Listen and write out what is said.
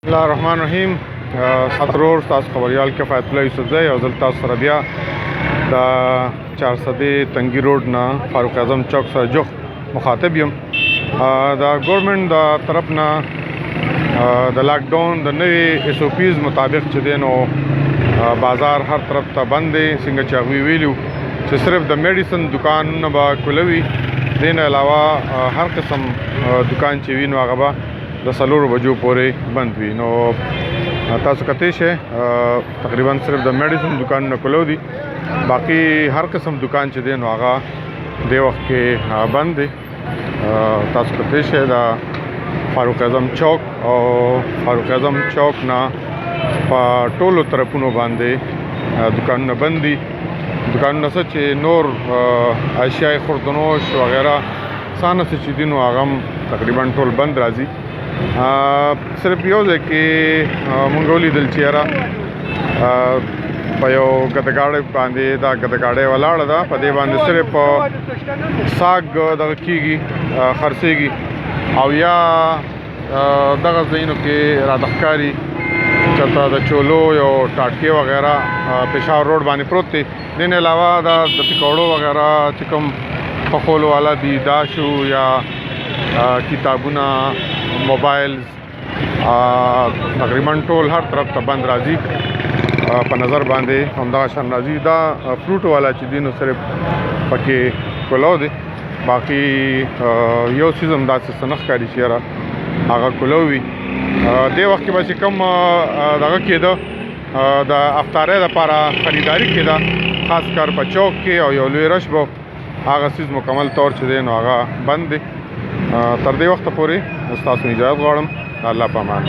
الله الرحمن الرحیم. ساترور تاسو خبريال کفایت الله یوسفزی او زلتا سره بیا د 400 تنگی روډ نه فاروق اعظم چوک سره جوخ مخاطب یم. د ګورنمنت د طرف نه د لاک ډاون د نوې اس او پیز مطابق چې دینو بازار هر طرف ته بند دی. څنګه چې هغوی ویلو چې صرف د میډیسن دکانونه به کولوي، دین علاوه هر قسم دکان چې وي نو هغه به د 4 بجو پورې بند وي. نو تاسو کته شه تقریبا صرف د میډیسن دکان نه کولو دي، باقی هر قسم دکان چې دی نو هغه د وخت کې بند دي. تاسو کته شه د فاروق اعظم چوک او فاروق اعظم چوک نه په ټولو طرفونو باندې دکانونه بند دي. دکانونه څه چې نور اشیاء خوردنوش وغیرہ سانه څه چې دي نو هغه تقریبا ټول بند راځي. صرف یو ځای کې مونږ ولیدل چې یاره په یو ګدګاړی باندې دا ګدګاړی ولاړه ده، په دې باندې صرف ساګ دغه کېږي خرڅېږي او یا دغه ځایونو کې راته ښکاري چېرته د چولو یو ټاټکې وغیرہ پېښور روډ باندې پروت دی. دین علاوه دا د پکوړو وغیرہ چې کوم پخولو والا دي دا شو یا کتابونه موبایلز تقریبا ټول هر طرف ته بند راځي. په نظر باندې همدغه شان راځي. دا فروټ والا چې دي نو صرف پکې کولو دی، باقي یو څیز هم داسې څه نه ښکاري چې یاره هغه کولو وي. دې وخت کې به چې کوم دغه کېده د افطارۍ دپاره خریداري کېده، خاص کار په چوک کې او یو لوی رش به هغه څیز مکمل طور چې دی نو هغه بند دی. تر دې وخته پورې ستاسو اجازت غواړم. الله په امان.